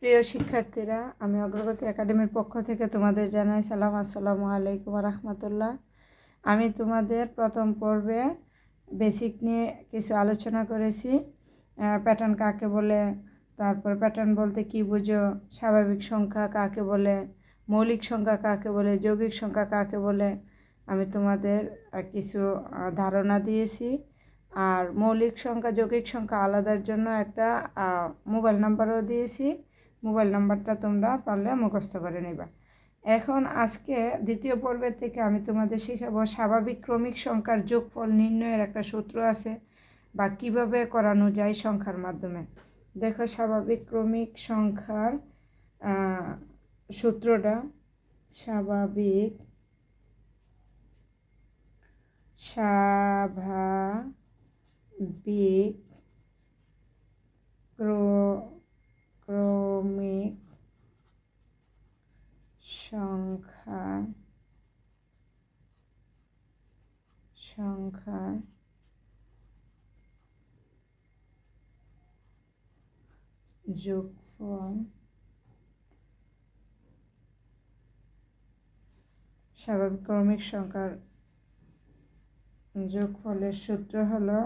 প্রিয় শিক্ষার্থীরা, আমি অগ্রগতি একাডেমির পক্ষ থেকে তোমাদের জানাই সালাম। আসসালামু আলাইকুম রাহমাতুল্লাহ। আমি তোমাদের প্রথম পর্বে বেসিক নিয়ে কিছু আলোচনা করেছি। প্যাটার্ন কাকে বলে, তারপর প্যাটার্ন বলতে কি বুঝো, স্বাভাবিক সংখ্যা কাকে বলে, মৌলিক সংখ্যা কাকে বলে, যৌগিক সংখ্যা কাকে বলে, আমি তোমাদের কিছু ধারণা দিয়েছি। আর মৌলিক সংখ্যা যৌগিক সংখ্যা আলাদার জন্য একটা মোবাইল নাম্বারও দিয়েছি। মোবাইল নাম্বারটা তোমরা পারলে মুখস্থ করে নেবা। এখন আজকে দ্বিতীয় পর্বের থেকে আমি তোমাদের শেখাবো স্বাভাবিক ক্রমিক সংখ্যার যোগফল নির্ণয়ের একটা সূত্র আছে, বা কিভাবে করানো যায় সংখ্যার মাধ্যমে। দেখো, স্বাভাবিক ক্রমিক সংখ্যার সূত্রটা, স্বাভাবিক ক্রমিক সংখ্যার যোগফল, স্বাভাবিক ক্রমিক সংখ্যার যোগফলের সূত্র হলো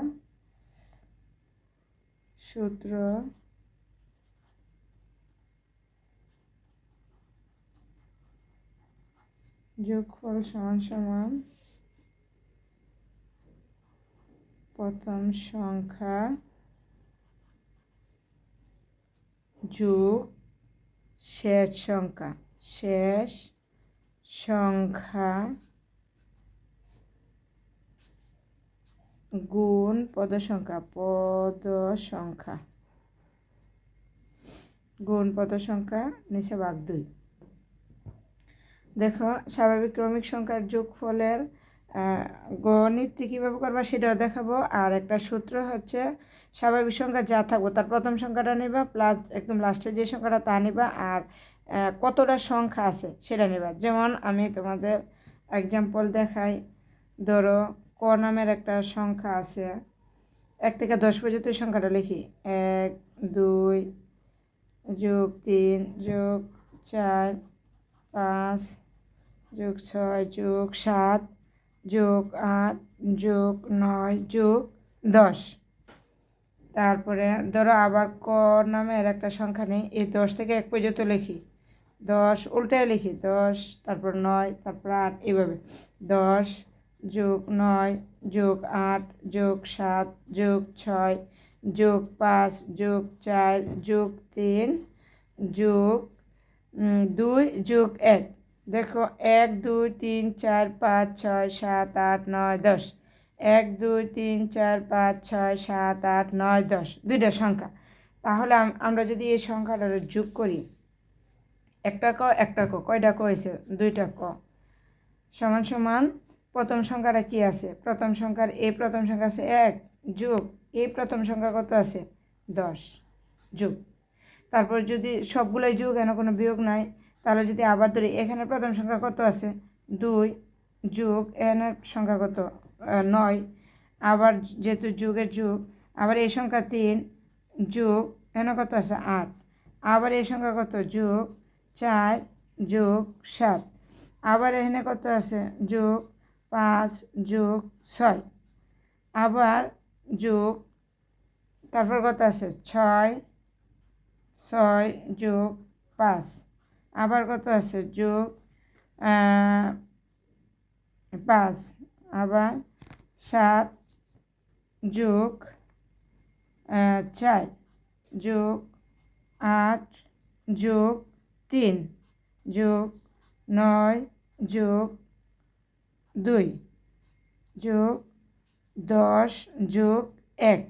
যোগফল সমান সমান প্রথম সংখ্যা যোগ শেষ সংখ্যা গুণ পদ সংখ্যা নিচে ভাগ 2। দেখো, স্বাভাবিক ক্রমিক সংখ্যার যোগফলের গণিতটি কীভাবে করবা সেটাও দেখাবো। আর একটা সূত্র হচ্ছে, স্বাভাবিক সংখ্যা যা থাকবো তার প্রথম সংখ্যাটা নিবা, প্লাস একদম লাস্টে যে সংখ্যাটা তা নিবা, আর কতটা সংখ্যা আছে সেটা নিবা। যেমন আমি তোমাদের এক্সাম্পল দেখাই। ধরো, ক নামের একটা সংখ্যা আছে, 1 থেকে 10 পর্যন্ত সংখ্যাটা লিখি। 1 2 যোগ 3 যোগ 4 5 যোগ 6 যোগ 7 যোগ 8 যোগ 9 যোগ 10। তারপরে ধরো আবার ক নামের একটা সংখ্যা নেই, এই 10 থেকে 1 পর্যন্ত লিখি। 10 উল্টায় লিখি, 10 তারপর 9 তারপর 8, এইভাবে 10 যোগ 9 যোগ 8 যোগ 7 যোগ 6 যোগ 5 যোগ 4 যোগ 3 যোগ 2 যোগ 1। দেখো, 1 2 3 4 5 6 7 8 9 10, 1 2 3 4 5 6 7 8 9 10, দুইটা সংখ্যা। তাহলে আমরা যদি এই সংখ্যাটা যোগ করি, একটা ক কয়টা ক হয়েছে? 2টা ক, সমান সমান প্রথম সংখ্যাটা কি আছে? প্রথম সংখ্যা আছে 1 যোগ এই প্রথম সংখ্যা কত আছে? 10 যোগ। তারপর যদি সবগুলোই যোগ, এখানে কোনো বিয়োগ নাই, তাহলে যদি আবার ধরি, এখানে প্রথম সংখ্যা কত আছে? 2 যোগ এখানে সংখ্যা কত? 9। আবার যেহেতু যোগের যোগ, আবার এই সংখ্যা 3 যোগ এখানে কত আছে? 8। আবার এই সংখ্যা কত? যোগ 4 যোগ 7। আবার এখানে কত আছে? যোগ 5 যোগ 6। আবার যোগ, তারপর কত আছে? 6 যোগ 5। আবার কত আছে? যোগ 5। আবার 7 যোগ 4 যোগ 8 যোগ 3 যোগ 9 যোগ 2 যোগ 10 যোগ 1।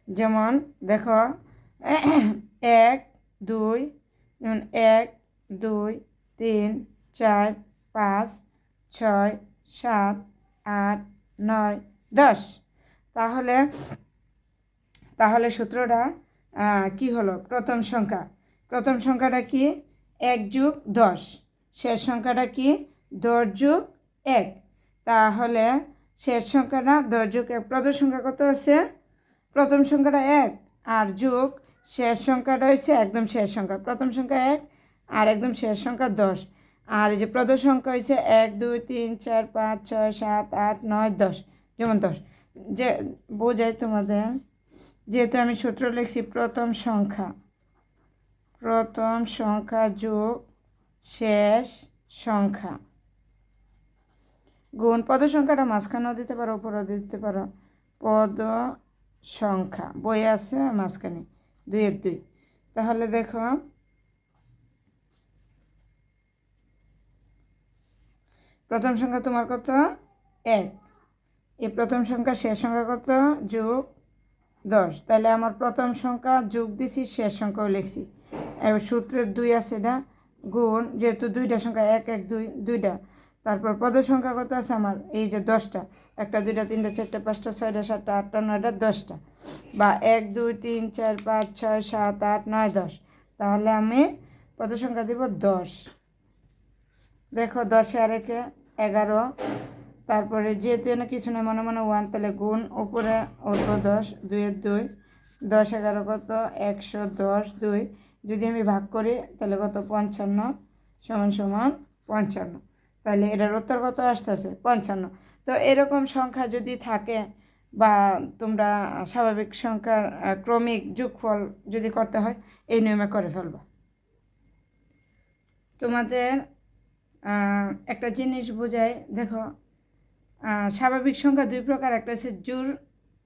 যেমন দেখো, 1 2, যেমন 1 2 3 4 5 6 7 8 9 10। তাহলে সূত্রটা কি হলো? প্রথম সংখ্যাটা কি? 1 যোগ 10। শেষ সংখ্যাটা কি? 10 যোগ 1। তাহলে শেষ সংখ্যাটা 10 যোগ 1। প্রথম সংখ্যা কত আছে? প্রথম সংখ্যাটা 1, আর যোগ শেষ সংখ্যাটা হচ্ছে একদম শেষ সংখ্যা, প্রথম সংখ্যা 1 আর একদম শেষ সংখ্যা 10। আর এই যে প্রথম সংখ্যা হচ্ছে 1 2 3 4 5 6 7 8 9 10, যেমন 10 যে বোঝাই তোমাদের। যেহেতু আমি সূত্র লিখছি প্রথম সংখ্যা যোগ শেষ সংখ্যা গুণ পদ সংখ্যাটা মাঝখানেও দিতে পারো, উপরেও দিতে পারো, পদ সংখ্যা বই আছে মাঝখানে 2 এর 2। তাহলে দেখো প্রথম সংখ্যা তোমার কত 1, এই প্রথম সংখ্যা শেষ সংখ্যা কত যোগ 10। তাহলে আমার প্রথম সংখ্যা যোগ দিছি, শেষ সংখ্যাও লিখছি। এবার সূত্রের 2 আছে এটা গুণ, যেহেতু দুইটা সংখ্যা 1 1 2 দুইটা। তারপর পদ সংখ্যা কত আছে আমার এই যে 10টা, 1 2 3 4 5 6 7 8 9 10টা, বা 1 2 3 4 5 6 7 8 9 10। তাহলে আমি পদ সংখ্যা দিব 10। দেখো 10 আর 1 11। তারপরে যেহেতু এনে কিছু নেই, মনে মনে 1, তাহলে গুণ উপরে অল্প 10 2 এর 2, 10 11 কত 110 2। যদি আমি ভাগ করি তাহলে কত 55 সমান সমান 55। তাহলে এটার উত্তর কত আসতেছে 55। তো এরকম সংখ্যা যদি থাকে বা তোমরা স্বাভাবিক সংখ্যার ক্রমিক যোগফল যদি করতে হয় এই নিয়মে করে ফেলবা। তোমাদের একটা জিনিস বোঝায়, দেখো স্বাভাবিক সংখ্যা 2 প্রকার, একটা হচ্ছে জোড়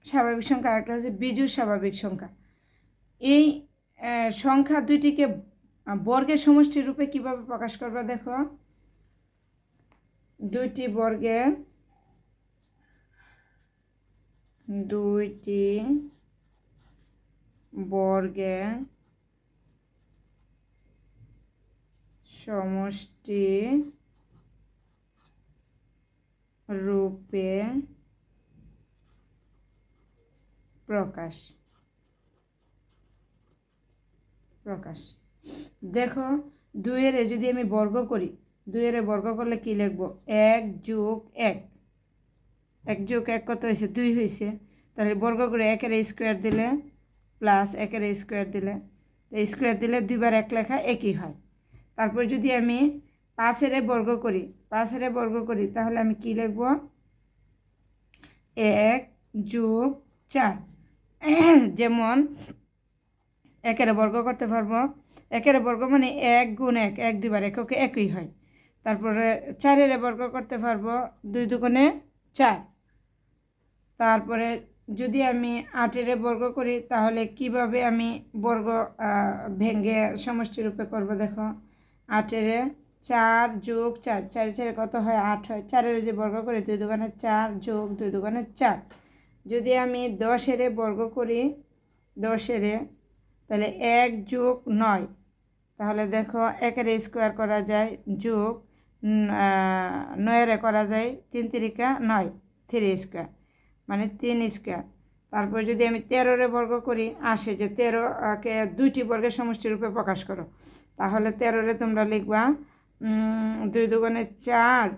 স্বাভাবিক সংখ্যা, একটা হচ্ছে বিজোড় স্বাভাবিক সংখ্যা। এই সংখ্যা দুইটিকে বর্গের সমষ্টি রূপে কিভাবে প্রকাশ করবে দেখো, দুইটি বর্গের সমষ্টি রূপে প্রকাশ। দেখো 2 এর যদি আমি বর্গ করি, 2 এর বর্গ করলে কি লিখবো 1 যোগ 1, 1 যোগ 1 কত হয়েছে 2 হয়েছে। তাহলে বর্গ করে 1 এর স্কোয়ার দিলে প্লাস 1 এর স্কোয়ার দিলে, স্কোয়ার দিলে 2 বার 1 লেখা একই হয়। তারপর যদি আমি 5 এর বর্গ করি তাহলে আমি কি লিখব 1 যোগ 4। যেমন 1 এর বর্গ করতে পারবো, 1 এর বর্গ মানে 1 গুণ 1, 1 2 বার এককে একই হয়। তারপরে 4 এর বর্গ করতে পারবো 2 দুগুণে 4। তারপরে যদি আমি 8 এর বর্গ করি তাহলে কিভাবে আমি বর্গ ভেঙে সমষ্টি রূপে করব দেখো, 8 এর 4 যোগ 4, 4 4 কত হয় 8 হয়। 4 এর যে বর্গ করি 2 দুগুণে 4 যোগ 2 দুগুণে 4। যদি আমি 10 এর বর্গ করি 10 এর, তাহলে 1 যোগ 9। তাহলে দেখো 1 এর স্কোয়ার করা যায় যোগ 9 এর করা যায় 3 3 9, 3 স্কোয়ার মানে 3 স্কোয়ার। তারপর যদি আমি 13 এর বর্গ করি আসে যে 13কে দুইটি বর্গের সমষ্টি রূপে প্রকাশ করো, তাহলে 13 এ তোমরা লিখবা 2 দুগুণে 4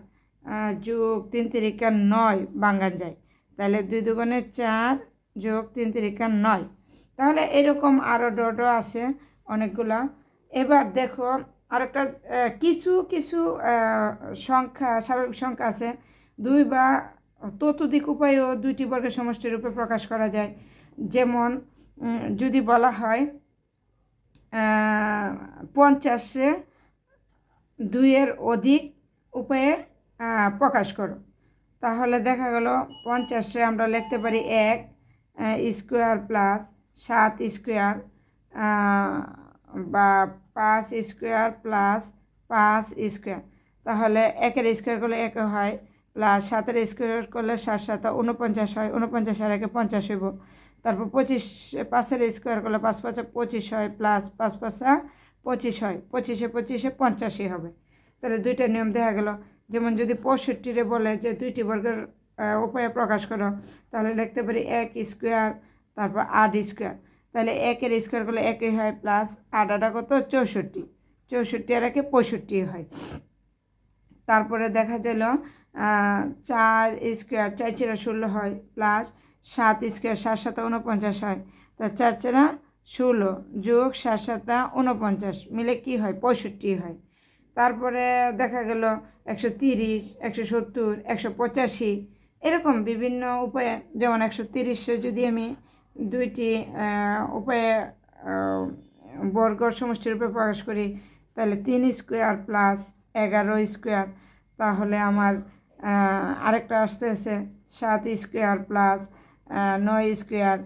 যোগ 3 3 9 বাঙ্গান যায়। তাহলে 2 দুগুণে 4 যোগ 3 3 9। তাহলে এরকম আরও ডটও আছে অনেকগুলা। এবার দেখো আরেকটা কিছু সংখ্যা স্বাভাবিক সংখ্যা আছে 2 বা ততোধিক উপায়েও দুইটি বর্গের সমষ্টি রূপে প্রকাশ করা যায়। যেমন যদি বলা হয় 50-এ 2 এর অধিক উপায়ে প্রকাশ করো, তাহলে দেখা গেল 50-এ আমরা লিখতে পারি 1 স্কোয়ার প্লাস 7 স্কোয়ার বা 5 স্কোয়ার প্লাস 5 স্কোয়ার। তাহলে 1 এর স্কোয়ার করলে 1 হয়, প্লাস 7 এর স্কোয়ার করলে 7 7 49 হয়, 49 আর 1 50 হইব। তারপর 25 5 এর স্কোয়ার করলে 5 5 25 হয়, প্লাস 5 5 25 হয়, 25 25 85 হবে। তাহলে দুইটা নিয়ম দেখা গেল। যেমন যদি 65 বলে যে দুইটি বর্গের উপায়ে প্রকাশ করো, তাহলে লিখতে পারি 1 স্কোয়ার তারপর 8 স্কোয়ার। তাহলে 1 এর স্কোয়ার করলে 1 হয়, প্লাস 8 8 কত 64, 64 আর 1 65 হয়। তারপরে দেখা গেল 4 স্কোয়ার 4 4 16 হয়, প্লাস 7 স্কোয়ার 7 7 49 হয়। তা 4 4 16 যোগ 7 7 49 মিলে কি হয় 65 হয়। তারপরে দেখা গেল 130, 170, 185 এরকম বিভিন্ন উপায়ে, যেমন 130 যদি আমি দুইটি উপায়ে বর্গ সমষ্টির রূপে প্রকাশ করি, তাহলে 3 স্কোয়ার প্লাস 11 স্কোয়ার, তাহলে আমার আরেকটা আসতেছে 7 স্কোয়ার প্লাস 9 স্কোয়ার,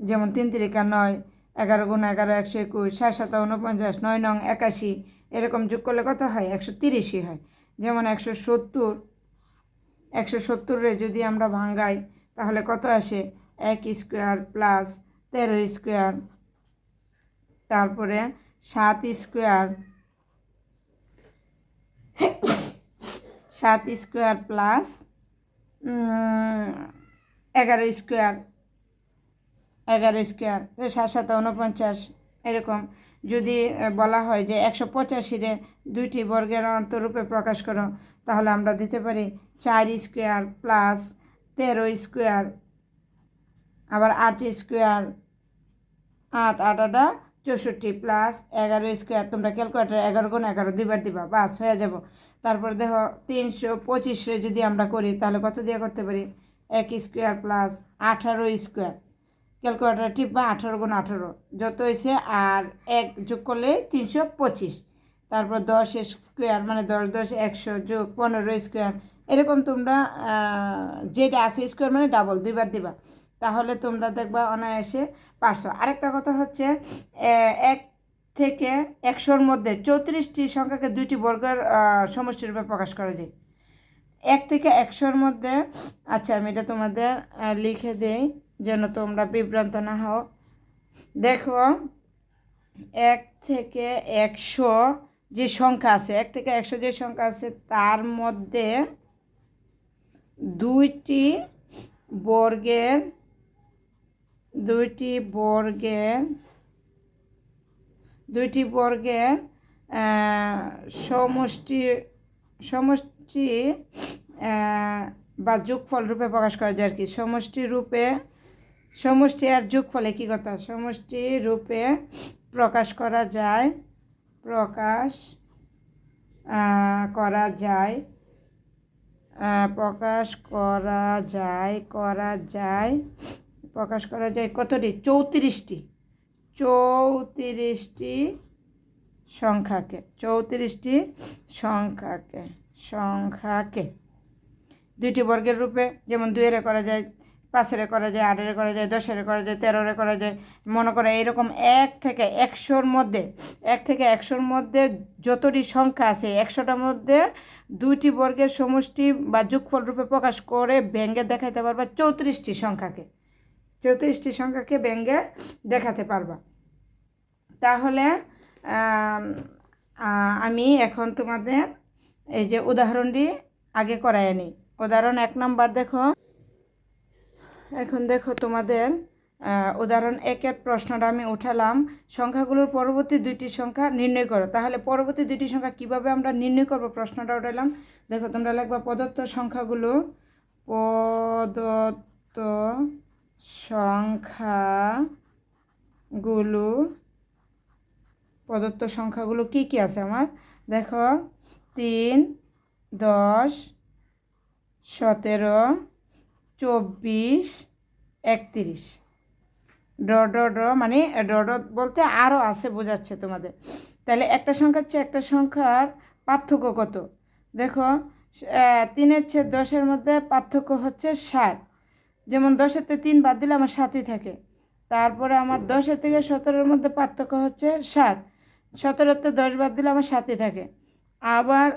যেমন 3 3 9, 11 গুণ 11 121, 7 7 49, 9 9 81, এরকম যোগ করলে কত হয় 130 হয়। যেমন 170 যদি আমরা ভাঙাই তাহলে কত আসে 1 স্কোয়ার প্লাস 13 স্কোয়ার, তারপরে 7 স্কোয়ার প্লাস 11 স্কোয়ার, 7 7 49 এরকম। যদি বলা হয় যে 185 দুইটি বর্গের অন্তরূপে প্রকাশ করো, তাহলে আমরা দিতে পারি 4 স্কোয়ার প্লাস 13 স্কোয়ার, আবার 8 স্কোয়ার, 8 8 64 প্লাস 11 স্কোয়ার। তোমরা ক্যালকুলেটার 11 গুণ 11 দুইবার দিবা, বাস হয়ে যাব। তারপর দেখো 325 যদি আমরা করি তাহলে কত দিয়ে করতে পারি 1 স্কোয়ার প্লাস 18 স্কোয়ার, ক্যালকুলেটার টিপবা 18 গুণ 18 যত হয়েছে, আর 1 যোগ করলে 325। তারপর 10 স্কোয়ার মানে 10 10 100 যোগ 15 স্কোয়ার, এরকম তোমরা যেটা আছে স্কোয়ার মানে ডাবল দুইবার দিবা, তাহলে তোমরা দেখবা অনায়াসে পারছো। আরেকটা কথা হচ্ছে 1 থেকে 100-র মধ্যে 34টি সংখ্যাকে দুইটি বর্গের সমষ্টির রূপে প্রকাশ করা যায়। 1 থেকে 100-র মধ্যে, আচ্ছা আমি এটা তোমাদের লিখে দেই যেন তোমরা বিভ্রান্ত না হও। দেখো 1 থেকে 100 যে সংখ্যা আছে, 1 থেকে 100 যে সংখ্যা আছে তার মধ্যে দুইটি বর্গের সমষ্টি বা যোগফল রূপে প্রকাশ করা যায় আর কি। সমষ্টি আর যোগফল একই কথা। সমষ্টি রূপে প্রকাশ করা যায় কতটি 34টি সংখ্যাকে দুইটি বর্গের রূপে, যেমন 2-এর করা যায়, 5-এর করা যায়, 8-এর করা যায়, 10-এর করা যায়, 13-এর করা যায়। মনে করো এইরকম 1 থেকে 100-র মধ্যে যতটি সংখ্যা আছে 100টার মধ্যে দুইটি বর্গের সমষ্টি বা যোগফল রূপে প্রকাশ করে ভেঙে দেখাতে পারবা 34টি সংখ্যাকে ভেঙে দেখাতে পারবা। তাহলে আমি এখন তোমাদের এই যে উদাহরণটি আগে করাই নিই। উদাহরণ 1 নাম্বার দেখো। এখন দেখো তোমাদের উদাহরণ 1-এর প্রশ্নটা আমি উঠালাম, সংখ্যাগুলোর পরবর্তী দুইটি সংখ্যা নির্ণয় করো। তাহলে পরবর্তী দুইটি সংখ্যা কিভাবে আমরা নির্ণয় করব প্রশ্নটা উঠালাম। দেখো তোমরা লিখবা প্রদত্ত সংখ্যাগুলো কি কি আছে আমার। দেখো 3 10 17 24 31, মানে বলতে আরও আছে, বোঝাচ্ছে তোমাদের। তাহলে একটা সংখ্যার চেয়ে একটা সংখ্যার পার্থক্য কত। দেখো 3-এর চেয়ে 10-এর মধ্যে পার্থক্য হচ্ছে 7, যেমন 10-এর 3 বাদ দিলে আমার 7ই থাকে। তারপরে আমার 10-এর থেকে 17-এর মধ্যে পার্থক্য হচ্ছে 7, 17-এর 10 বাদ দিলে আমার 7ই থাকে। আবার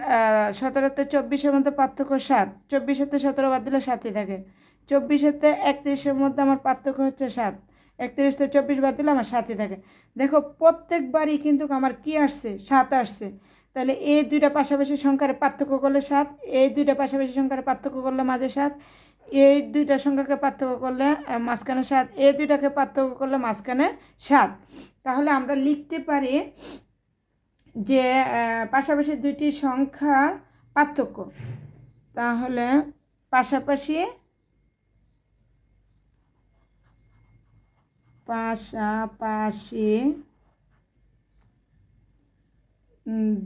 17-এর 24-এর মধ্যে পার্থক্য 7, 24-এর 17 বাদ দিলে 7ই থাকে। 24-এর 31-এর মধ্যে আমার পার্থক্য হচ্ছে 7, 31 থেকে 24 বাদ দিলে আমার 7ই থাকে। দেখো প্রত্যেকবারই কিন্তু আমার কি আসছে 7 আসছে। তাহলে এই দুইটা পাশাপাশি সংখ্যার পার্থক্য করলে 7, এই দুইটা পাশাপাশি সংখ্যার পার্থক্য করলে মাঝে 7, এই দুইটা সংখ্যাকে পার্থক্য করলে মাঝখানে 7, এই দুইটাকে পার্থক্য করলে মাঝখানে 7। তাহলে আমরা লিখতে পারি যে পাশাপাশি দুইটি সংখ্যার পার্থক্য। তাহলে পাশাপাশি পাশাপাশি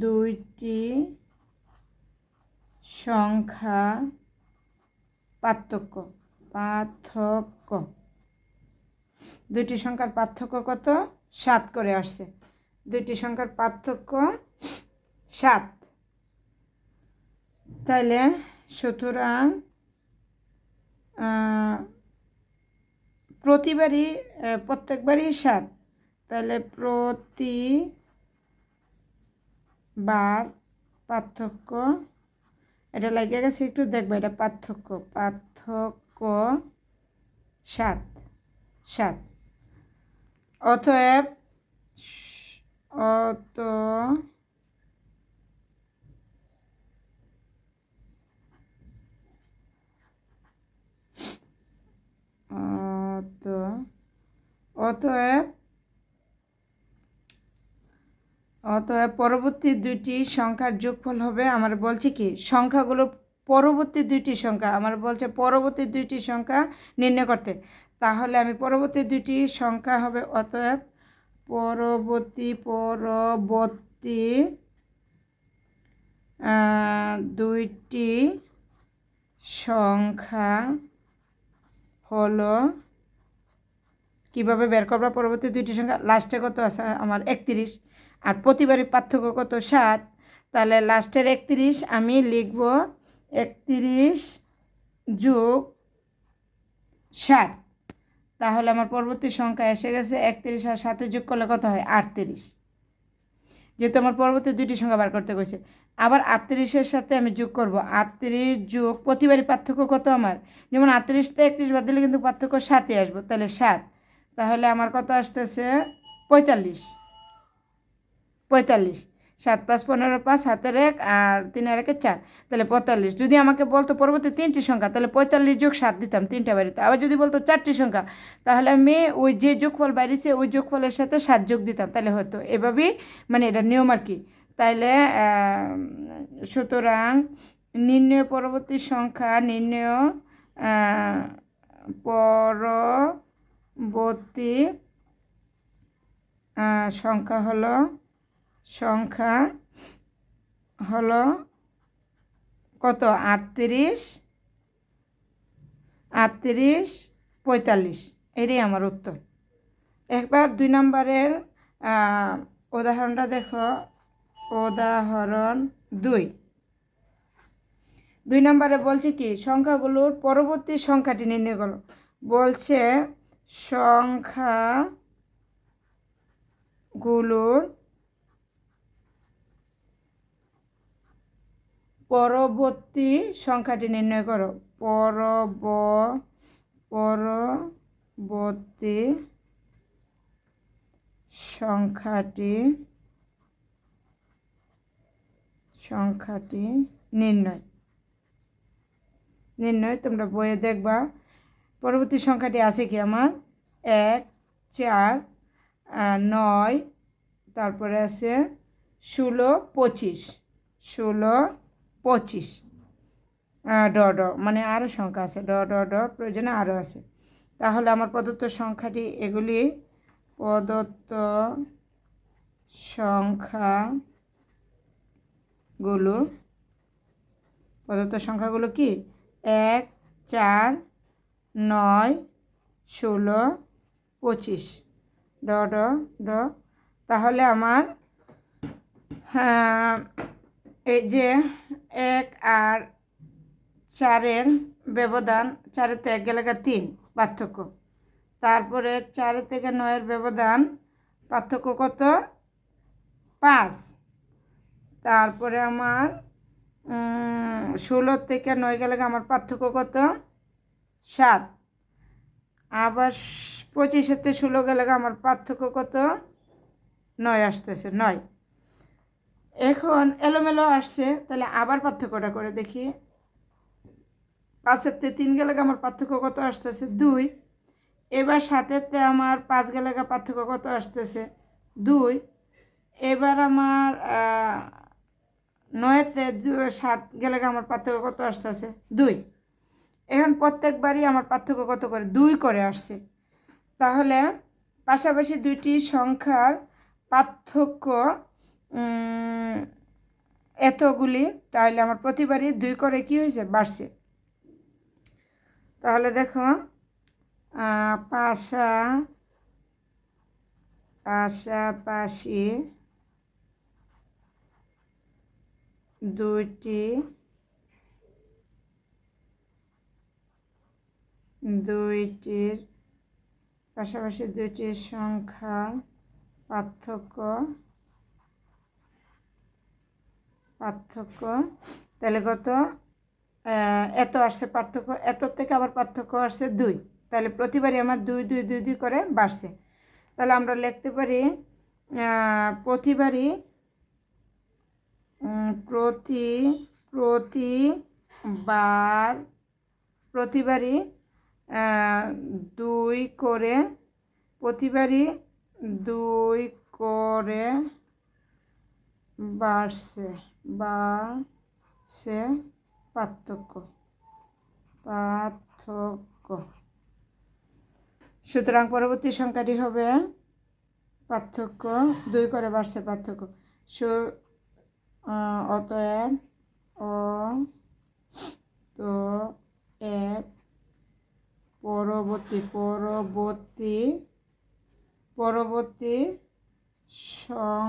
দুইটি সংখ্যা পার্থক্য দুইটি সংখ্যার পার্থক্য কত? 7 করে আসছে। দুইটি সংখ্যার পার্থক্য 7। তাইলে সুতরাং প্রত্যেকবারই 7। তাহলে প্রতিবার পার্থক্য, এটা লাগিয়ে গেছে, একটু দেখবো এটা পার্থক্য 7। অতএব পরবর্তী দুইটি সংখ্যার যোগফল হবে, আমার বলছে কি সংখ্যাগুলো পরবর্তী দুইটি সংখ্যা, আমার বলছে পরবর্তী দুইটি সংখ্যা নির্ণয় করতে। তাহলে আমি পরবর্তী দুইটি সংখ্যা হবে, অতএব পরবর্তী দুইটি সংখ্যা হলো, কিভাবে বের করবা পরবর্তী দুইটি সংখ্যা? লাস্টে কত আছে আমার? 31। আর প্রতিবারই পার্থক্য কত? 7। তাহলে লাস্টের 31 আমি লিখব 31 যোগ 7। তাহলে আমার পরবর্তী সংখ্যা এসে গেছে 31, আর 7 যোগ করলে কত হয়? 38। যেহেতু আমার পরবর্তী দুইটি সংখ্যা বার করতে গেছে, আবার 38-এর সাথে আমি যোগ করব 38 যোগ প্রতিবারই পার্থক্য কত আমার? যেমন 38-তে 31 বাদ দিলে কিন্তু পার্থক্য 7-এ আসবো, তাহলে 7। তাহলে আমার কত আসতেছে? 45। 7 5 15, 5 হাতের 1 আর 3 আর 1 4, তাহলে 45। যদি আমাকে বলতো পরবর্তী 3টি সংখ্যা, তাহলে 45 যোগ 7 দিতাম 3টা বাড়িতে। আবার যদি বলতো 4টি সংখ্যা, তাহলে আমি ওই যে যোগফল বাড়িছে ওই যোগফলের সাথে 7 যোগ দিতাম, তাহলে হয়তো এভাবেই, মানে এটা নিয়ম আর কি। তাইলে সুতরাং নির্ণয় পরবর্তী সংখ্যা, পরবর্তী সংখ্যা হলো কত? 38, 45। এটাই আমার উত্তর। একবার 2 নম্বরের উদাহরণটা দেখো। উদাহরণ 2 নম্বরে বলছে কি সংখ্যাগুলোর পরবর্তী সংখ্যাটি নির্ণয় করো। বলছে সংখ্যাগুলোর পরবর্তী সংখ্যাটি নির্ণয় করো। পরবর্তী সংখ্যাটি নির্ণয় তোমরা বইয়ে দেখবা। পরবর্তী সংখ্যাটি আছে কি আমার? 1 4 9, তারপরে আছে 16 25 মানে আরও সংখ্যা আছে, প্রয়োজনে আরও আছে। তাহলে আমার প্রদত্ত সংখ্যাটি এগুলি প্রদত্ত সংখ্যাগুলো কি? 1 4 9 16 25 তাহলে আমার এই যে 1 আর 4-এর ব্যবধান, 4 থেকে 1 গেলে 3 পার্থক্য। তারপরে 4 থেকে 9-এর ব্যবধান, পার্থক্য কত? 5। তারপরে আমার 16 থেকে 9 গেলে আমার পার্থক্য কত? 7। আবার 25 থেকে 16 গেলে আমার পার্থক্য কত? 9 আসতেছে, 9। এখন এলোমেলো আসছে, তাহলে আবার পার্থক্যটা করে দেখি। 5 থেকে 3 গেলে আমার পার্থক্য কত আসতেছে? 2। এবার 7-তে আমার 5 গেলে পার্থক্য কত আসতেছে? 2। এবার আমার 9-তে 7 গেলে আমার পার্থক্য কত আসতেছে? 2। এখন প্রত্যেকবারই আমার পার্থক্য কত করে? 2 করে আসছে। তাহলে পাশাপাশি দুইটি সংখ্যার পার্থক্য এতগুলি, তাহলে আমার প্রতিবারই 2 করে কি হয়েছে, বাড়ছে। তাহলে দেখো পাশাপাশি দুইটির পাশাপাশি দুইটির সংখ্যার পার্থক্য তাহলে কত, এত আসছে পার্থক্য, এত থেকে আবার পার্থক্য আসছে 2, তাহলে প্রতিবারই আমার 2 2 2 2 করে বাড়ছে। তাহলে আমরা লিখতে পারি প্রতিবারই প্রতিবারই 2 করে, প্রতিবারই 2 করে বাড়ছে পার্থক্য। সুতরাং পরবর্তী সংখ্যাটি হবে পার্থক্য, 2 করে বাড়ছে পার্থক্য। অতএব পরবর্তী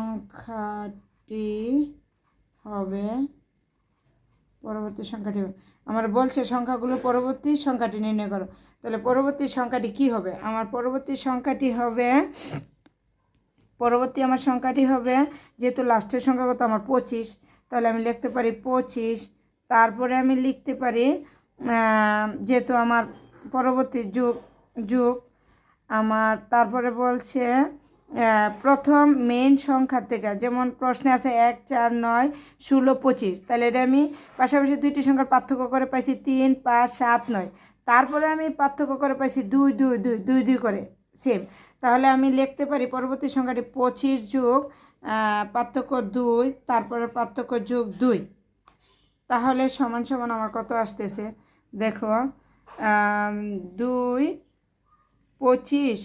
সংখ্যাটি হবে আমার বলছে সংখ্যাগুলো পরবর্তী সংখ্যাটি নির্ণয় করো। তাহলে পরবর্তী সংখ্যাটি কি হবে, আমার পরবর্তী সংখ্যাটি হবে যেহেতু লাস্টের সংখ্যা কত আমার 25, তাহলে আমি লিখতে পারি 25। তারপরে আমি লিখতে পারি যেহেতু আমার পরবর্তী যুগ আমার, তারপরে বলছে প্রথম মেইন সংখ্যা থেকে, যেমন প্রশ্নে আছে 1 4 9 16 25, তাহলে এটা আমি পাশাপাশি দুইটি সংখ্যার পার্থক্য করে পাইছি 3 5 7 9, তারপরে আমি পার্থক্য করে পাইছি 2 2 2 2 2 করে সেম। তাহলে আমি লিখতে পারি পরবর্তী সংখ্যাটি 25 যোগ পার্থক্য 2, তারপরে পার্থক্য যোগ 2, তাহলে সমান সমান আমার কত আসতেছে দেখো, 2 25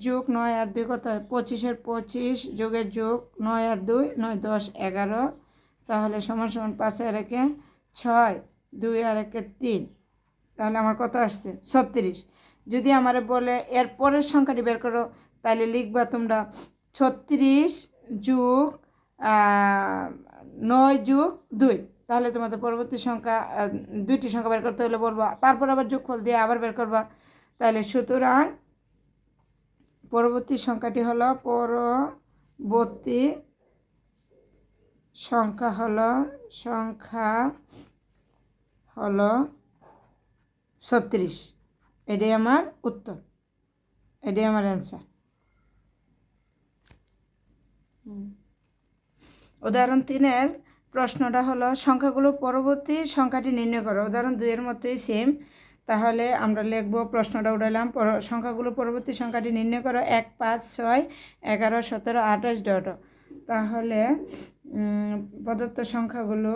যোগ 9 আর 2 কত হয়, 25-এর 25 যোগের যোগ 9 আর 2 9 10 11, তাহলে সমান সমান 5 আর 1 6 2 আর 1 3, তাহলে আমার কত আসছে 36। যদি আমারে বলে এর পরের সংখ্যাটি বের করো, তাহলে লিখবা তোমরা 36 যোগ 9 যোগ 2, তাহলে তোমাদের পরবর্তী সংখ্যা দুইটি সংখ্যা বের করতে হলে বলবা, তারপর আবার যোগফল দিয়ে আবার বের করবা। তাহলে সুতরাং পরবর্তী সংখ্যাটি হলো 36, এটাই আমার উত্তর, এটাই আমার অ্যান্সার। উদাহরণ 3-এর প্রশ্নটা হলো সংখ্যাগুলো পরবর্তী সংখ্যাটি নির্ণয় করো। উদাহরণ 2-এর মতোই সেম, তাহলে আমরা লিখব, প্রশ্নটা উঠালাম, সংখ্যাগুলো পরবর্তী সংখ্যাটি নির্ণয় করো 1 5 6 11 17 28 ডট। তাহলে প্রদত্ত সংখ্যাগুলো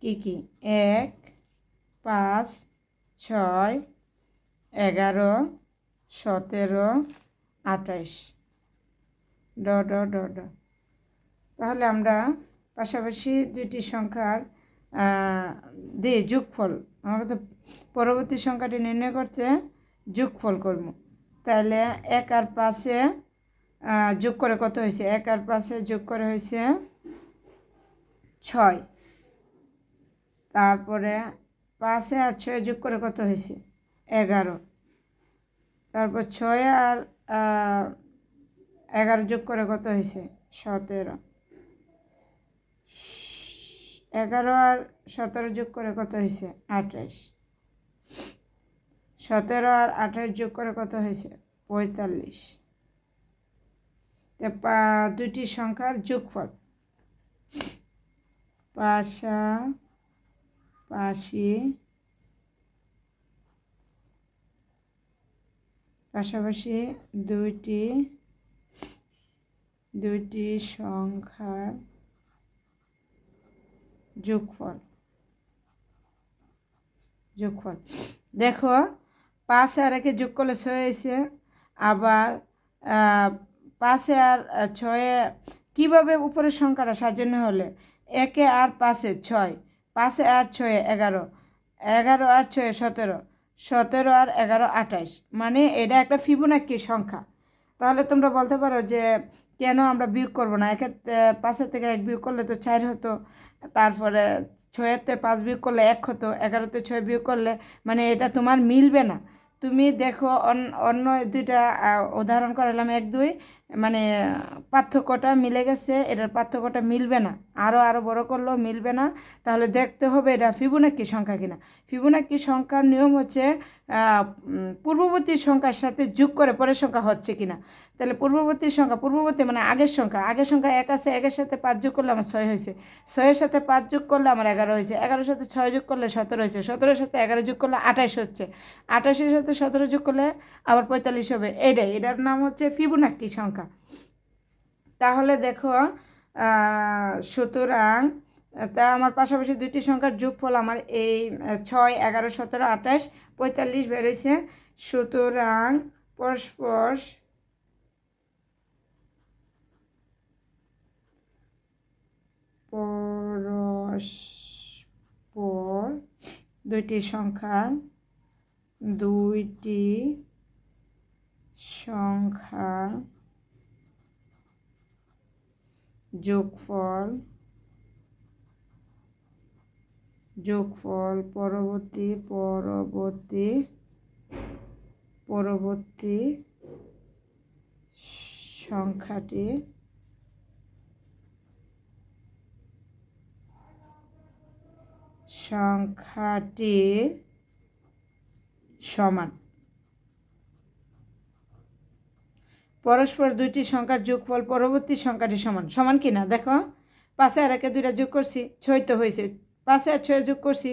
কি 1 5 6 11 17 28 ডট ডট ডট। তাহলে আমরা পাশাপাশি দুইটি সংখ্যার দিয়ে যোগফল, আমরা তো পরবর্তী সংখ্যাটি নির্ণয় করতে যোগফল করব। তাহলে 1 আর 5-এ যোগ করে কত হয়েছে, 1 আর 5-এ যোগ করে হয়েছে 6, তারপরে 5 আর 6 যোগ করে কত হয়েছে 11, তারপর 6 আর 11 যোগ করে কত হয়েছে 17, 11 আর 17 যোগ করে কত হয়েছে 28, 17 আর 28 যোগ করে কত হয়েছে 45। দুটি সংখ্যার যোগফল পাশাপাশি দুইটি দুইটি সংখ্যার যোগফল। দেখো 5 আর 1 যোগ করলে 6 হয়েছে। আবার 5 আর 6 কীভাবে উপরের সংখ্যাটা সাজানো হলে 1 আর 5 6, 5 আর 6 11, 11 আর 6 17, 17 আর 11 28, মানে এটা একটা ফিবোনাক্কি সংখ্যা। তাহলে তোমরা বলতে পারো যে কেন আমরা বিয়োগ করবো না, 5 থেকে 1 বিয়োগ করলে তো 4 হতো, তারপরে 6-তে 5 বিয়োগ করলে 1 হতো, 11-তে 6 বিয়োগ করলে, মানে এটা তোমার মিলবে না। তুমি দেখো অন্য দুইটা উদাহরণ করালাম 1 2, মানে পার্থক্যটা মিলে গেছে, এটার পার্থক্যটা মিলবে না। আরও বড় করলেও মিলবে না। তাহলে দেখতে হবে এটা ফিবোনাক্কি সংখ্যা কিনা। ফিবোনাক্কি সংখ্যার নিয়ম হচ্ছে পূর্ববর্তী সংখ্যার সাথে যোগ করে পরের সংখ্যা হচ্ছে কিনা। তাহলে পূর্ববর্তী মানে আগের সংখ্যা 1 আছে, 1-এর সাথে 5 যোগ করলে আমার 6 হয়েছে, 6-এর সাথে 5 যোগ করলে আমার 11 হয়েছে, 11-এর সাথে 6 যোগ করলে 17 হয়েছে, 17-এর সাথে 11 যোগ করলে 28 হচ্ছে, 28-এর সাথে 17 যোগ করলে আবার 45 হবে। এটার নাম হচ্ছে ফিবোনাক্কি সংখ্যা। তাহলে দেখো সুতরাং তা আমার পাশাপাশি দুইটি সংখ্যার যোগফল আমার এই 6, 11, 17, 28, 45 বেরোইছে। সুতরাং পরস্পর দুইটি সংখ্যার যোগফল পরবর্তী সংখ্যাটির সমান। পরস্পর দুইটি সংখ্যার যোগফল পরবর্তী সংখ্যাটি সমান কিনা দেখো। 5 আর 1 2টা যোগ করছি, 6 তো হয়েছে, 5 আর 6 যোগ করছি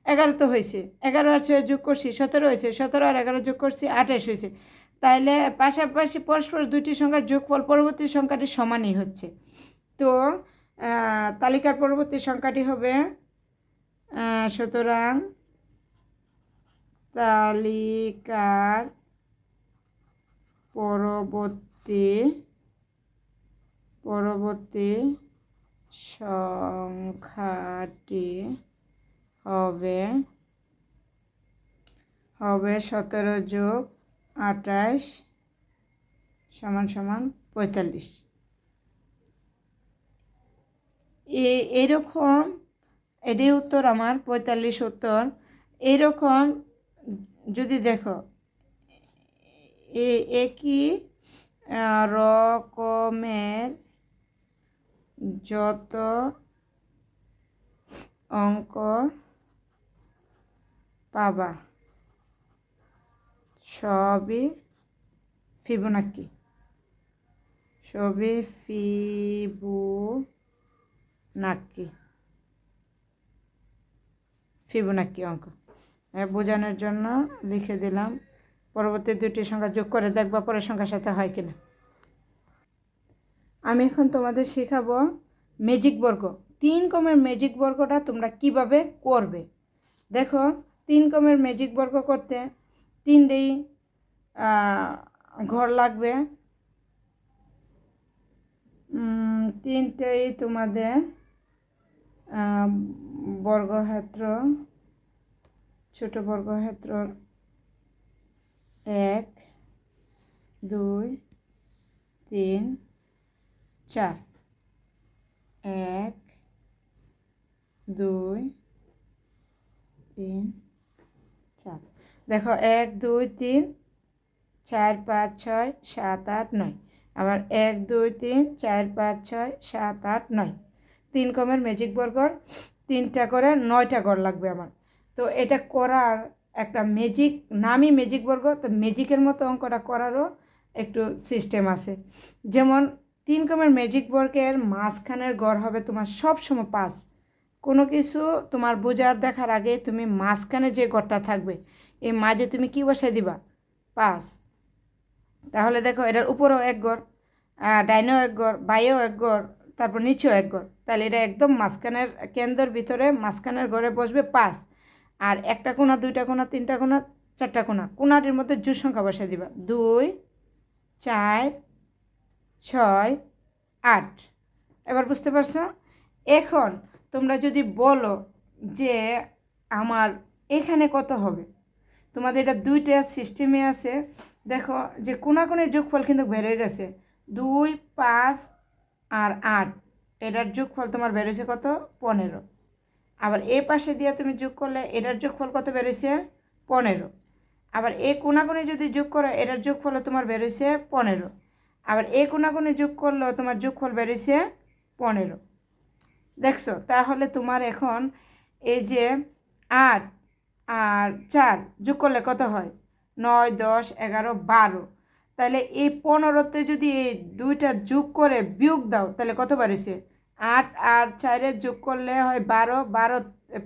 11 তো হয়েছে, 11 আর 6 যোগ করছি 17 হয়েছে, 17 আর 11 যোগ করছি 28 হয়েছে। তাইলে পাশাপাশি পরস্পর দুইটি সংখ্যার যোগফল পরবর্তী সংখ্যাটি সমানই হচ্ছে। তো তালিকার পরবর্তী সংখ্যাটি হবে, সুতরাং তালিকার পরবর্তী সংখ্যাটি হবে 17 যোগ 28 সমান 45। এইরকম এটাই উত্তর আমার, 45 উত্তর। এইরকম যদি দেখো একই রকমের যত অঙ্ক পাবা সবই ফিবোনাক্কি অঙ্ক। বোঝানোর জন্য লিখে দিলাম। পরবর্তী দুটি সংখ্যা যোগ করে দেখবা পরের সংখ্যার সাথে হয় কিনা। আমি এখন তোমাদের শেখাবো ম্যাজিক বর্গ। 3 ক্রমের ম্যাজিক বর্গটা তোমরা কিভাবে করবে। দেখো 3 ক্রমের ম্যাজিক বর্গ করতে 3টি ঘর লাগবে, 3টেই তোমাদের বর্গক্ষেত্র, ছোট বর্গক্ষেত্র 1 2 3 4, 1 2 3 4। দেখো 1 2 3 4 5 6 7 8 9, আবার 1 2 3 4 5 6 7 8 9। 3 ক্রমের ম্যাজিক বর্গর 3টা করে 9টা ঘর লাগবে আমার। তো এটা করার একটা নামই ম্যাজিক বর্গ। তো ম্যাজিকের মতো অঙ্কটা করারও একটু সিস্টেম আছে। যেমন 3 ক্রমের ম্যাজিক বর্গের মাঝখানের গড় হবে তোমার সবসময় 5। কোনো কিছু তোমার বোঝার দেখার আগে তুমি মাঝখানে যে গড়টা থাকবে এই মাঝে তুমি কি বসাই দিবা 5। তাহলে দেখো এটার উপরেও 1 গড়, ডাইনেও এক ঘর, বাইরেও এক ঘর, তারপর নিচেও এক ঘর, তাহলে এটা একদম মাঝখানের কেন্দ্রের ভিতরে মাঝখানের ঘরে বসবে 5। আর একটা কোণা, দুইটা কোণা, তিনটা কোণা, চারটা কোণা, কোণাটির মধ্যে জোড় সংখ্যা বসাই দিবা 2, 4, 6, 8। এবার বুঝতে পারছো? এখন তোমরা যদি বলো যে আমার এখানে কত হবে, তোমাদের এটা দুইটা সিস্টেমে আছে। দেখো যে কোণাকোণের যোগফল কিন্তু বেড়ে গেছে, 2, 5 আর 8, এটার যোগফল তোমার বেরোছে কত? 15। আবার এ পাশে দিয়ে তুমি যোগ করলে এটার যোগফল কত বেরোছে? 15। আবার এ কোণাকোণে যদি যোগ করো এটার যোগফল তোমার বেরোছে 15। আবার এ কোণাকোণে যোগ করলেও তোমার যোগফল বেরোছে 15। দেখছো? তাহলে তোমার এখন এই যে 8 আর 4 যোগ করলে কত হয়? 9, 10, 11, 12। তাহলে এই 15তে যদি এই দুইটা যোগ করে বিয়োগ দাও তাহলে কত বেরোছে? 8 আর 4 যোগ করলে হয় 12।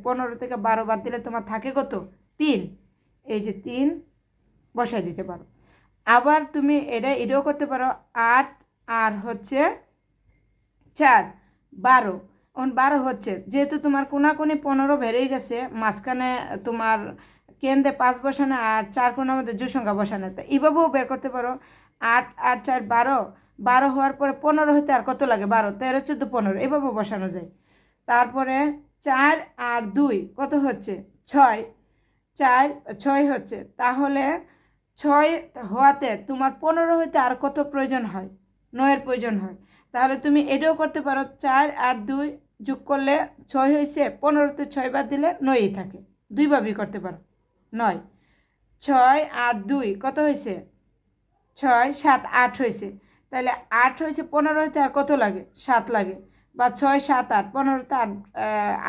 15 থেকে 12 বাদ দিলে তোমার থাকে কত? 3। এই যে 3 বসাই দিতে পারো। আবার তুমি এটাও করতে পারো, 8 আর হচ্ছে 4, 12। এখন 12 হচ্ছে, যেহেতু তোমার কোণাকোণি 15 বেড়েই গেছে, মাঝখানে তোমার কেন্দ্রে 5 বসানো আর 4 কোণার মধ্যে জোড় সংখ্যা বসানো, তো এইভাবেও বের করতে পারো। 8 আর 4, 12। 12 হওয়ার পরে 15 হইতে আর কত লাগে? 12, 13, 14, 15, এভাবেও বসানো যায়। তারপরে 4 আর 2 কত হচ্ছে? 6। 4, 6 হচ্ছে, তাহলে 6 হওয়াতে তোমার 15 হইতে আর কত প্রয়োজন হয়? 9-এর প্রয়োজন হয়। তাহলে তুমি এটাও করতে পারো, 4 আর 2 যোগ করলে 6 হয়েছে, 15তে 6 বাদ দিলে 9ই থাকে। দুইভাবেই করতে পারো। 9, 6 আর 2 কত হয়েছে? 6, 7, 8 হয়েছে। তাহলে 8 হয়েছে, 15 হইতে আর কত লাগে? 7 লাগে। বা 6, 7, 8, 15তে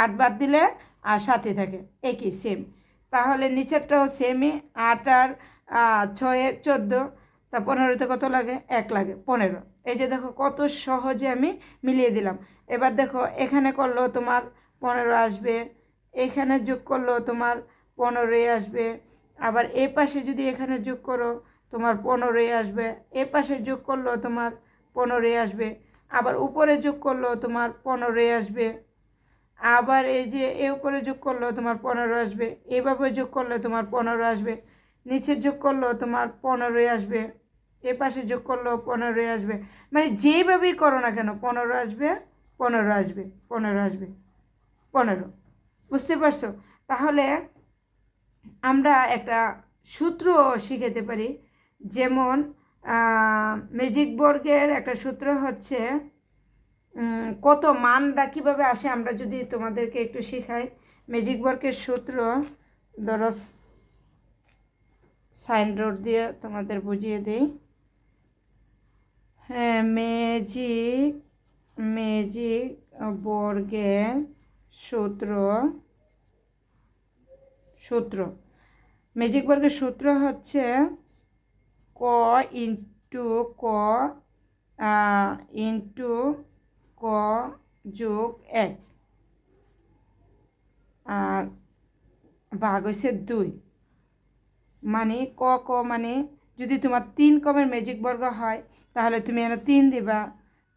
8 বাদ দিলে আর 7ই থাকে, একই সেম। তাহলে নিচেরটাও সেমই, 8 আর 6, 14, তা 15তে কত লাগে? 1 লাগে, 15। এই যে দেখো কত সহজে আমি মিলিয়ে দিলাম। এবার দেখো এখানে করলেও তোমার 15 আসবে, এখানে যোগ করলেও তোমার 15ই আসবে। আবার এ পাশে যদি এখানে যোগ করো তোমার 15ই আসবে, এ পাশে যোগ করলেও তোমার 15ই আসবে। আবার উপরে যোগ করলেও তোমার 15ই আসবে। আবার এই যে এ উপরে যোগ করলেও তোমার 15 আসবে, এভাবে যোগ করলে তোমার 15 আসবে। নিচে যোগ করলেও তোমার 15ই আসবে, এ পাশে যোগ করলেও 15ই আসবে। মানে যেইভাবেই করো না কেন 15 আসবে, 15 আসবে, 15 আসবে, 15। বুঝতে পারছো? তাহলে আমরা একটা সূত্র শিখাতে পারি। যেমন ম্যাজিক বর্গের একটা সূত্র হচ্ছে, কত মানটা কীভাবে আসে আমরা যদি তোমাদেরকে একটু শেখাই। ম্যাজিক বর্গের সূত্র ধরো সাইন রোড দিয়ে তোমাদের বুঝিয়ে দিই। হ্যাঁ, ম্যাজিক বর্গের সূত্র ম্যাজিক বর্গের সূত্র হচ্ছে ক ইন্টু ক ইন্টু ক যোগ 1 আর ভাগ হয়েছে 2। মানে ক মানে যদি তোমার 3 কমের ম্যাজিক বর্গ হয় তাহলে তুমি এখানে 3 দিবা।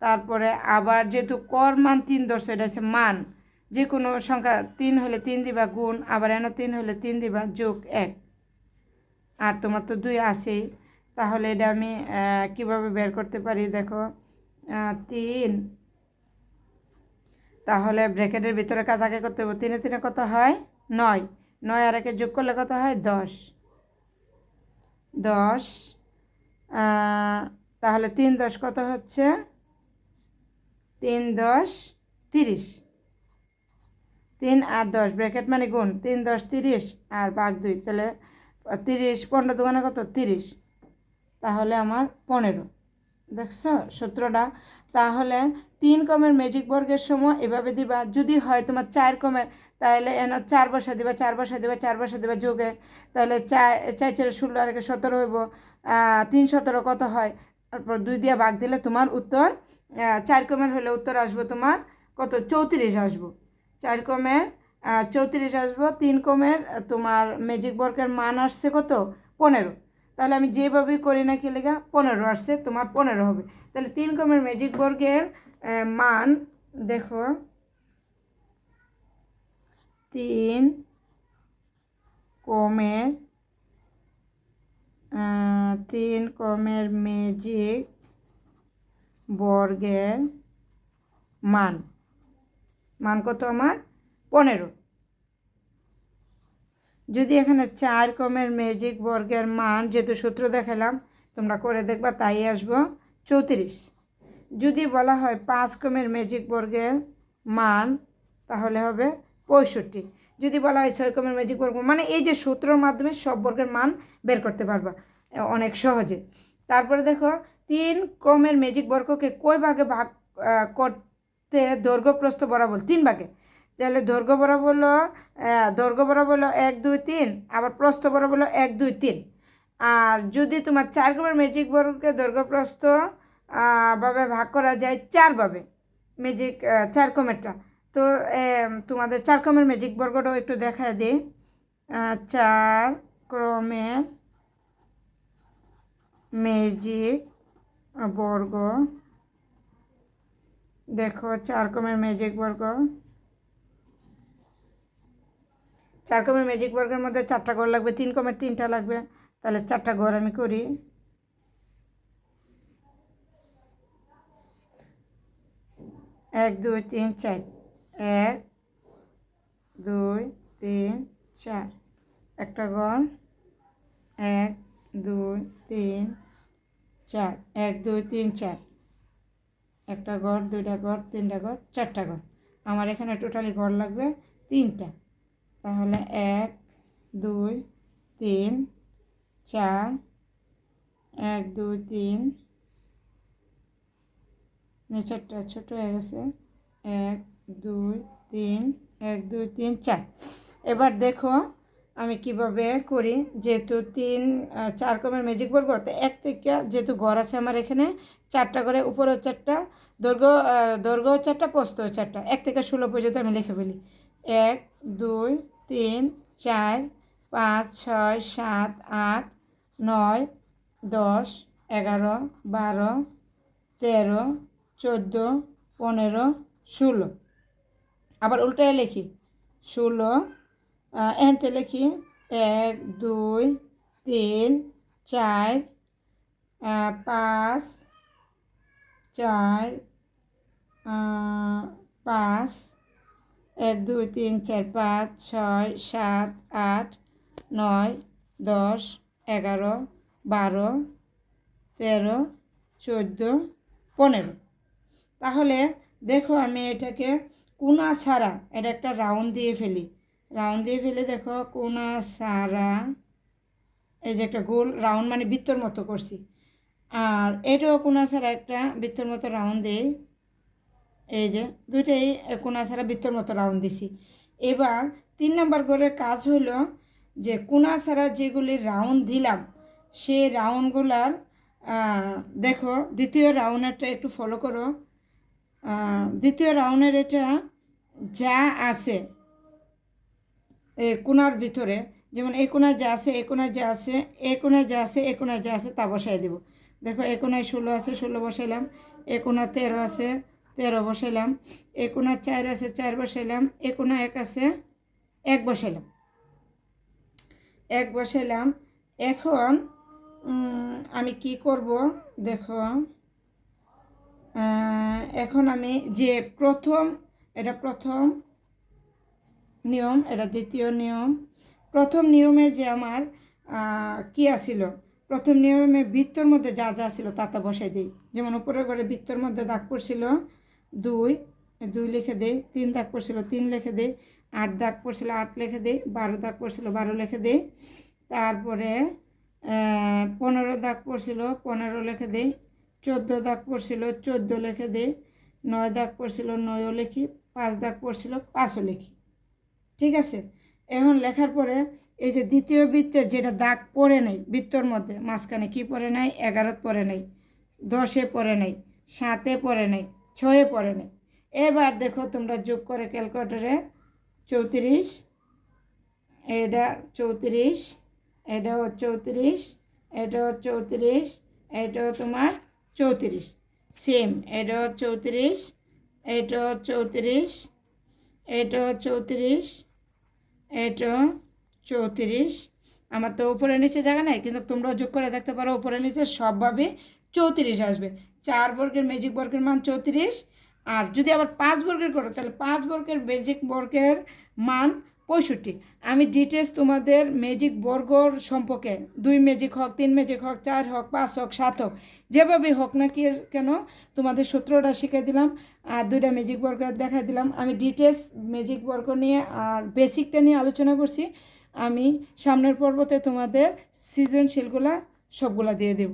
তারপরে আবার যেহেতু কর মান 3 ধরছে, এটা হচ্ছে মান, যে কোনো সংখ্যা 3 হলে 3 দিবা গুণ, আবার এনে 3 হলে 3 দিবা যোগ 1। আর তোমার তো 2 আছেই। তাহলে এটা আমি কিভাবে বের করতে পারি দেখো, 3, তাহলে ব্র্যাকেটের ভিতরে কাজ আগে করতে হবে। 3 3 কত হয়? 9। 9 আর 1 যোগ করলে কত হয়? 10। তাহলে 3 10 কত হচ্ছে? 3 10 30। 3 আর 10 ব্র্যাকেট মানে গুণ, 3 10 30 আর ভাগ 2, তাহলে 30, 15 দোকানে কত? 30। তাহলে আমার 15। দেখছো সূত্রটা? তাহলে 3 কমের ম্যাজিক বর্গের সময় এভাবে দিবা। যদি হয় তোমার 4 কমের, তাহলে এন 4 বসা দিবা, 4 বসা দিবা, 4 বসা দিবা যোগে, তাহলে 4 4 4 16 আর 17 হইব। 3 17 কত হয়? তারপর 2 দিয়ে ভাগ দিলে তোমার উত্তর, 4 কমের হলে উত্তর আসবে তোমার কত? 34 আসবো। 4 কমের 34 আসবো। 3 কমের তোমার ম্যাজিক বর্গের মান আসছে কত? 15। তাহলে আমি যেভাবেই করি না কি লেখা 15 আসছে, তোমার 15 হবে। তাহলে 3 ক্রমের ম্যাজিক বর্গের মান দেখো 3 ক্রমের 3 ক্রমের ম্যাজিক বর্গের মান কত আমার 15। যদি এখানে 4 ক্রমের ম্যাজিক বর্গের মান, যেহেতু সূত্র দেখালাম তোমরা করে দেখবা, তাই আসবো 34। যদি বলা হয় 5 ক্রমের ম্যাজিক বর্গের মান তাহলে হবে 65। যদি বলা হয় 6 ক্রমের ম্যাজিক বর্গ, মানে এই যে সূত্রের মাধ্যমে সব বর্গের মান বের করতে পারবা অনেক সহজে। তারপরে দেখো 3 ক্রমের ম্যাজিক বর্গকে কয় ভাগে ভাগ করতে, দৈর্ঘ্য প্রস্থ বরাবর 3 ভাগে। তাহলে দৈর্ঘ্য বরাবর হলো 1 2 3, আবার প্রস্থ বরাবর হলো 1 2 3। আর যদি তোমার 4 ক্রমের ম্যাজিক বর্গকে দৈর্ঘ্য প্রস্থ ভাবে ভাগ করা যায় 4 ভাবে, ম্যাজিক 4 ক্রমেরটা, তো তোমাদের 4 ক্রমের ম্যাজিক বর্গটাও একটু দেখা দিই। 4 ক্রমের ম্যাজিক বর্গ, দেখো 4 ক্রমের ম্যাজিক বর্গ, 4 ক্রমের ম্যাজিক বর্গের মধ্যে 4টা ঘর লাগবে, 3 ক্রমের 3টা লাগবে। তাহলে 4টা ঘর আমি করি। 1 2 3 4, 1 2 3 4, একটা ঘর, 1 2 3 4, 1 2 3 4, একটা ঘর, 2টা ঘর, 3টা ঘর, 4টা ঘর। আমার এখানে টোটালি ঘর লাগবে 3টা। তাহলে 1 2 3 4, 1 2 3, নিচেরটা ছোট হয়ে গেছে, 1 2 3, 1 2 3 4। এবার দেখো আমি কিভাবে করি, যেহেতু 4 ক্রমের ম্যাজিক বর্গ, তো 1 থেকে যেহেতু ঘর আছে আমার এখানে 4টা করে, উপরেও 4টা, দৈর্ঘ্য 4টা, প্রস্থ 4টা, 1 থেকে 16 পর্যন্ত আমি লিখে ফেলি। 1 2 3 4 5 6 7 8 9 10 11 12 13 14 15 16। আবার উল্টায় লিখি 16, এনতে লিখি 1 2 3 4 5 4 5, 1 2 3 4 5 6 7 8 9 10 11 12 13 14 15। তাহলে দেখো আমি এটাকে কোনা ছাড়া এটা একটা রাউন্ড দিয়ে ফেলি, দেখো কোনা ছাড়া, এই যে একটা গোল রাউন্ড মানে বৃত্তর মতো করছি। আর এটাও কোনা ছাড়া একটা বৃত্তর মতো রাউন্ড দিই, এই যে দুইটাই কোনা ছাড়া বৃত্তর মতো রাউন্ড দিছি। এবার 3 নম্বর ঘরের কাজ হলো যে কোনা ছাড়া যেগুলি রাউন্ড দিলাম সেই রাউন্ডগুলার, দেখো দ্বিতীয় রাউন্ডেরটা একটু ফলো করো। দ্বিতীয় রাউন্ডের এটা যা আছে এই কোনার ভিতরে, যেমন এই কোনায় যা আছে, এই কোনায় যা আছে, এই কোনায় যা আছে, এই কোনায় যা আছে তা বসাই দেব। দেখো এই কোনায় 16 আছে, 16 বসাইলাম। এই কোনা 13 আছে, 13 বসাইলাম। এই কোনা 4 আছে, 4 বসাইলাম। এই কোনা 1 আছে, 1 বসাইলাম, 1 বসাইলাম। এখন আমি কি করব দেখো, এখন আমি যে এটা প্রথম নিয়ম, এটা দ্বিতীয় নিয়ম। প্রথম নিয়মে যে আমার কি আসিল, প্রথম নিয়মে বৃত্তর মধ্যে যা যা ছিল তা তা বসাই দিই। যেমন উপরের ঘরে বৃত্তর মধ্যে দাগ পড়ছিল 2, 2 লিখে দেই। 3 দাগ পড়ছিল 3 লিখে দেই। 8 দাগ পড়ছিল 8 লিখে দেই। 12 দাগ পড়ছিল 12 লিখে দেই। তারপরে 15 দাগ পড়ছিল 15 লিখে দেই। 14 দাগ পড়ছিল 14 লিখে দেই। 9 দাগ পড়ছিল 9ও লিখি। 5 দাগ পড়ছিল 5ও লিখি। ঠিক আছে, এখন লেখার পরে এই যে দ্বিতীয় বৃত্তের যেটা দাগ পড়ে নেই বৃত্তর মধ্যে মাঝখানে কি পড়ে নাই, 11 পড়ে নেই, 10 পড়ে নেই, 7 পড়ে নেই, 6 পড়ে নেই। এবার দেখো তোমরা যোগ করে ক্যালকুলেটরে 34, এটা 34, এটাও 34, এটাও 34, এটাও তোমার 34, সেম। এটাও 34, এটাও 34, এটাও 34, এটাও 34। আমার তো উপরে নিচে জায়গা নাই, কিন্তু তোমরাও যোগ করে দেখতে পারো, উপরে নিচে সবভাবে 34 আসবে। 4 বর্গের ম্যাজিক বর্গের মান 34, আর যদি আবার 5 বর্গের করো তাহলে 5 বর্গের ম্যাজিক বর্গের মান 65। আমি ডিটেলস তোমাদের ম্যাজিক বর্গর সম্পর্কে 2 ম্যাজিক হোক, 3 ম্যাজিক হোক, 4 হোক, 5 হোক, 7 হোক, যেভাবে হোক না কি কেন তোমাদের সূত্রটা শিখিয়ে দিলাম, আর 2টা ম্যাজিক বর্গ দেখাই দিলাম। আমি ডিটেলস ম্যাজিক বর্গ নিয়ে আর বেসিকটা নিয়ে আলোচনা করছি। আমি সামনের পর্বতে তোমাদের সৃজনশীলগুলা সবগুলা দিয়ে দেব।